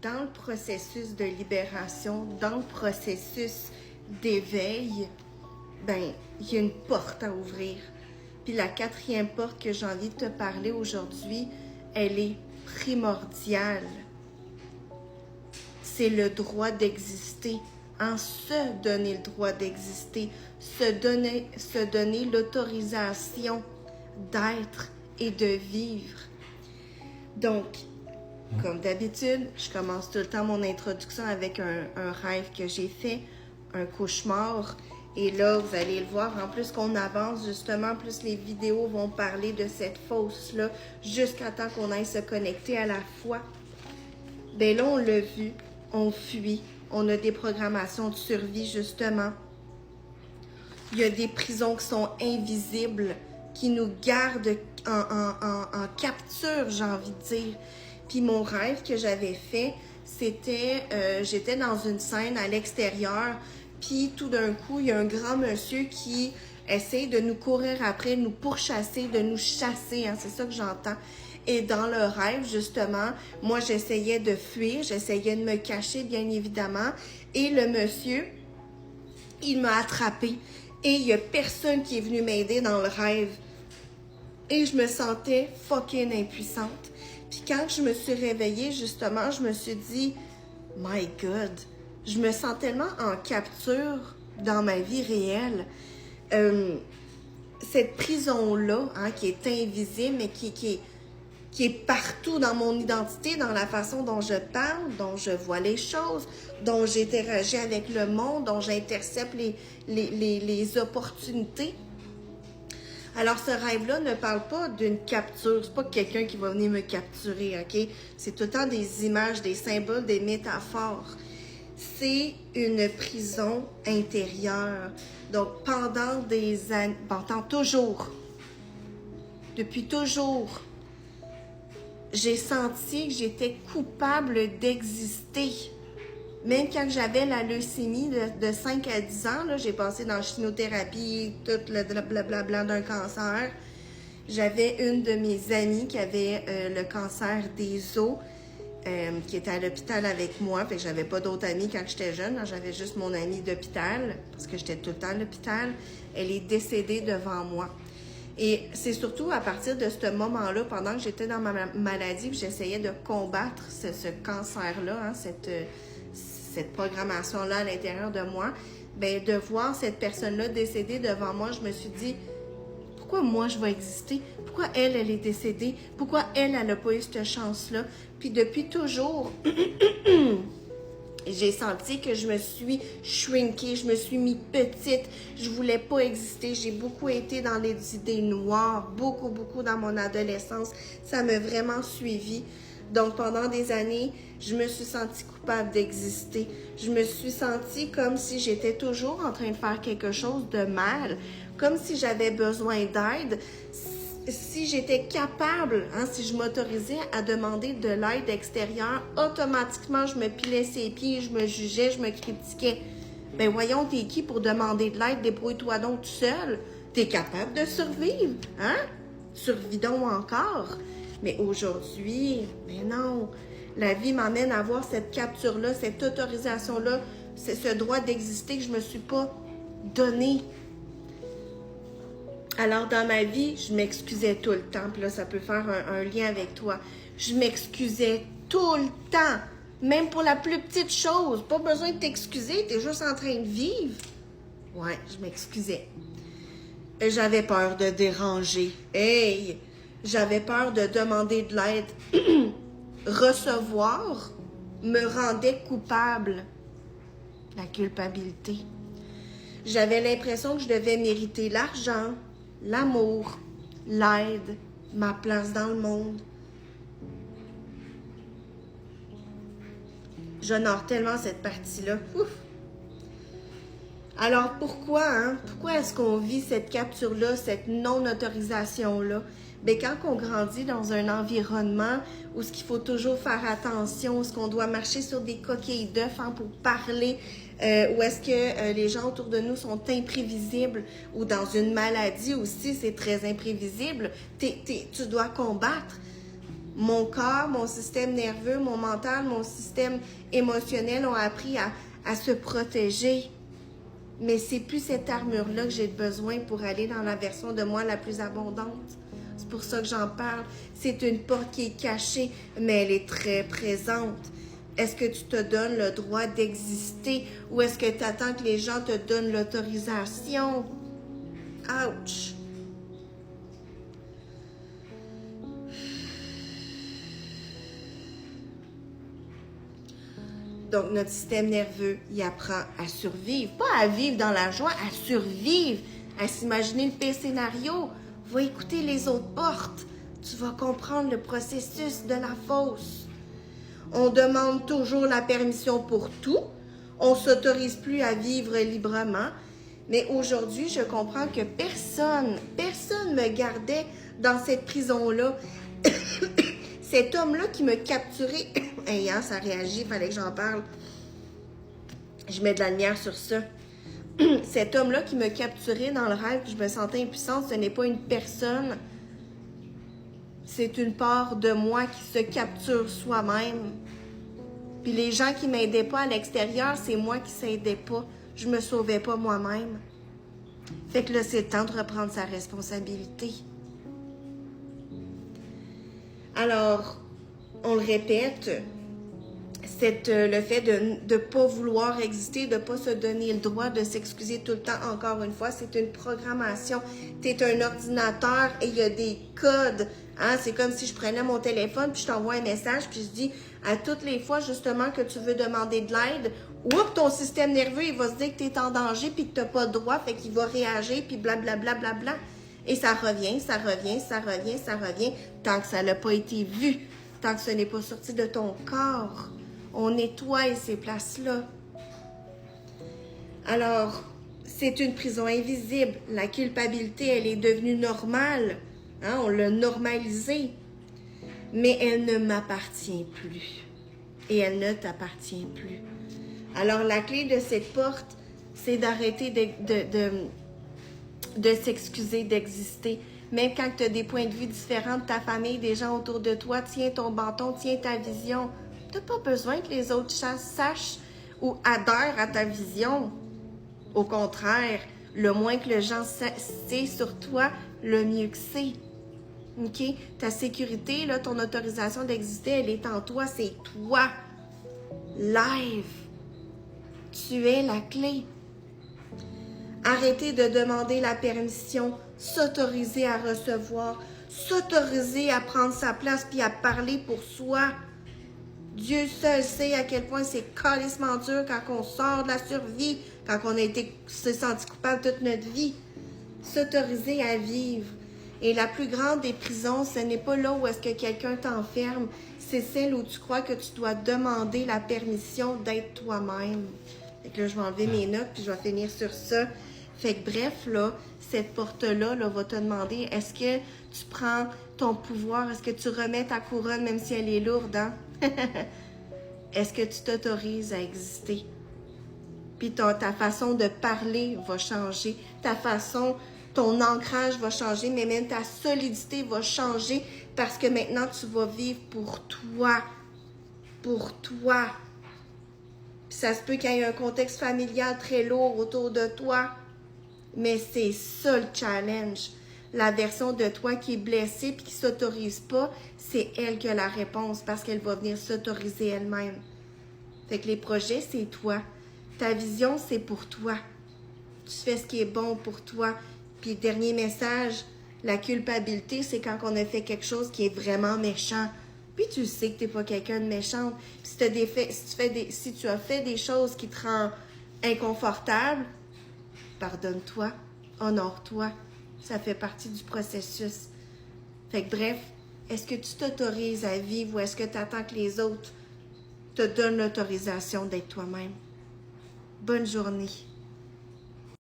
dans le processus de libération, dans le processus d'éveil, ben, il y a une porte à ouvrir. Puis la quatrième porte que j'ai envie de te parler aujourd'hui, elle est primordiale. C'est le droit d'exister. En se donner le droit d'exister, se donner l'autorisation d'être et de vivre. Donc, comme d'habitude, je commence tout le temps mon introduction avec un rêve que j'ai fait, un cauchemar. Et là, vous allez le voir, en plus qu'on avance, justement, plus les vidéos vont parler de cette fosse-là, jusqu'à temps qu'on aille se connecter à la foi. Ben là, on l'a vu, on fuit, on a des programmations de survie, justement. Il y a des prisons qui sont invisibles, qui nous gardent en capture, j'ai envie de dire. Puis mon rêve que j'avais fait, c'était, j'étais dans une scène à l'extérieur, puis tout d'un coup, il y a un grand monsieur qui essaie de nous courir après, de nous pourchasser, de nous chasser, hein, c'est ça que j'entends. Et dans le rêve, justement, moi, j'essayais de fuir, j'essayais de me cacher, bien évidemment, et le monsieur, il m'a attrapée. Et il n'y a personne qui est venu m'aider dans le rêve. Et je me sentais fucking impuissante. Puis quand je me suis réveillée, justement, je me suis dit, my God, je me sens tellement en capture dans ma vie réelle. Cette prison-là, hein, qui est invisible, mais qui est partout dans mon identité, dans la façon dont je parle, dont je vois les choses, dont j'interagis avec le monde, dont j'intercepte les opportunités. Alors, ce rêve-là ne parle pas d'une capture. C'est pas quelqu'un qui va venir me capturer, OK? C'est tout le temps des images, des symboles, des métaphores. C'est une prison intérieure. Donc, pendant des années, pendant toujours, depuis toujours, j'ai senti que j'étais coupable d'exister. Même quand j'avais la leucémie de 5 à 10 ans, j'ai passé dans la chimiothérapie, tout le blablabla d'un cancer. J'avais une de mes amies qui avait le cancer des os, qui était à l'hôpital avec moi. Fait que j'avais pas d'autres amis quand j'étais jeune. J'avais juste mon amie d'hôpital, parce que j'étais tout le temps à l'hôpital. Elle est décédée devant moi. Et c'est surtout à partir de ce moment-là, pendant que j'étais dans ma maladie, que j'essayais de combattre ce cancer-là, hein, cette programmation-là à l'intérieur de moi, bien, de voir cette personne-là décédée devant moi, je me suis dit, pourquoi moi je vais exister? Pourquoi elle est décédée? Pourquoi elle n'a pas eu cette chance-là? Puis depuis toujours, j'ai senti que je me suis shrinkée, je me suis mis petite, je voulais pas exister, j'ai beaucoup été dans les idées noires, beaucoup dans mon adolescence, ça m'a vraiment suivie. Donc pendant des années, je me suis sentie coupable d'exister, je me suis sentie comme si j'étais toujours en train de faire quelque chose de mal, comme si j'avais besoin d'aide, si j'étais capable, hein, si je m'autorisais à demander de l'aide extérieure, automatiquement, je me pilais ses pieds, je me jugeais, je me critiquais. Ben voyons, t'es qui pour demander de l'aide? Débrouille-toi donc tout seul. T'es capable de survivre, hein? Survis donc encore. Mais aujourd'hui, ben non. La vie m'amène à avoir cette capture-là, cette autorisation-là, ce droit d'exister que je me suis pas donné. Alors, dans ma vie, je m'excusais tout le temps. Puis là, ça peut faire un lien avec toi. Je m'excusais tout le temps. Même pour la plus petite chose. Pas besoin de t'excuser. T'es juste en train de vivre. Ouais, je m'excusais. J'avais peur de déranger. Hey! J'avais peur de demander de l'aide. Recevoir me rendait coupable. La culpabilité. J'avais l'impression que je devais mériter l'argent, l'amour, l'aide, ma place dans le monde. J'honore tellement cette partie-là. Ouf! Alors pourquoi est-ce qu'on vit cette capture-là, cette non-autorisation-là? Bien, quand on grandit dans un environnement où ce qu'il faut toujours faire attention, où ce qu'on doit marcher sur des coquilles d'œufs pour parler, où est-ce que les gens autour de nous sont imprévisibles, ou dans une maladie aussi, c'est très imprévisible, tu dois combattre. Mon corps, mon système nerveux, mon mental, mon système émotionnel ont appris à se protéger. Mais c'est plus cette armure-là que j'ai besoin pour aller dans la version de moi la plus abondante. C'est pour ça que j'en parle. C'est une porte qui est cachée, mais elle est très présente. Est-ce que tu te donnes le droit d'exister ou est-ce que tu attends que les gens te donnent l'autorisation? Ouch! Donc, notre système nerveux, il apprend à survivre. Pas à vivre dans la joie, à survivre, à s'imaginer le pire scénario. Va écouter les autres portes. Tu vas comprendre le processus de la fosse. On demande toujours la permission pour tout. On ne s'autorise plus à vivre librement. Mais aujourd'hui, je comprends que personne me gardait dans cette prison-là. Cet homme-là qui me capturait... Hey, hein, ça réagit, il fallait que j'en parle. Je mets de la lumière sur ça. Cet homme-là qui me capturait dans le rêve, puis je me sentais impuissante, ce n'est pas une personne. C'est une part de moi qui se capture soi-même. Puis les gens qui ne m'aidaient pas à l'extérieur, c'est moi qui ne s'aidais pas. Je ne me sauvais pas moi-même. Fait que là, c'est le temps de reprendre sa responsabilité. Alors, on le répète, le fait de ne pas vouloir exister, de ne pas se donner le droit de s'excuser tout le temps, encore une fois, c'est une programmation. Tu es un ordinateur et il y a des codes. Hein? C'est comme si je prenais mon téléphone puis je t'envoie un message puis je dis à toutes les fois justement que tu veux demander de l'aide, oups, ton système nerveux, il va se dire que tu es en danger puis que tu n'as pas de droit, fait qu'il va réagir puis blablabla. Bla, bla, bla. Et ça revient, ça revient, ça revient, ça revient, tant que ça n'a pas été vu, tant que ce n'est pas sorti de ton corps. On nettoie ces places-là. Alors, c'est une prison invisible. La culpabilité, elle est devenue normale. Hein? On l'a normalisée. Mais elle ne m'appartient plus. Et elle ne t'appartient plus. Alors, la clé de cette porte, c'est d'arrêter de s'excuser d'exister. Même quand tu as des points de vue différents de ta famille, des gens autour de toi, tiens ton bâton, tiens ta vision. Tu n'as pas besoin que les autres sachent ou adhèrent à ta vision. Au contraire, le moins que les gens sait sur toi, le mieux que c'est. OK? Ta sécurité, là, ton autorisation d'exister, elle est en toi, c'est toi. Live. Tu es la clé. Arrêtez de demander la permission, s'autoriser à recevoir, s'autoriser à prendre sa place puis à parler pour soi. Dieu seul sait à quel point c'est calissement dur quand on sort de la survie, quand on s'est senti coupable toute notre vie. S'autoriser à vivre. Et la plus grande des prisons, ce n'est pas là où est-ce que quelqu'un t'enferme, c'est celle où tu crois que tu dois demander la permission d'être toi-même. Fait que là, je vais enlever mes notes puis je vais finir sur ça. Fait que bref, là, cette porte-là là, va te demander, est-ce que tu prends ton pouvoir, est-ce que tu remets ta couronne même si elle est lourde, hein? Est-ce que tu t'autorises à exister? Puis ta façon de parler va changer, ton ancrage va changer, mais même ta solidité va changer parce que maintenant tu vas vivre pour toi. Pour toi. Puis ça se peut qu'il y ait un contexte familial très lourd autour de toi, mais c'est ça le challenge. La version de toi qui est blessée et qui ne s'autorise pas, c'est elle qui a la réponse parce qu'elle va venir s'autoriser elle-même. Fait que les projets, c'est toi. Ta vision, c'est pour toi. Tu fais ce qui est bon pour toi. Puis, dernier message, la culpabilité, c'est quand on a fait quelque chose qui est vraiment méchant. Puis, tu sais que tu n'es pas quelqu'un de méchant. Si tu as fait des choses qui te rendent inconfortable, pardonne-toi, honore-toi. Ça fait partie du processus. Fait que bref, est-ce que tu t'autorises à vivre ou est-ce que tu attends que les autres te donnent l'autorisation d'être toi-même? Bonne journée.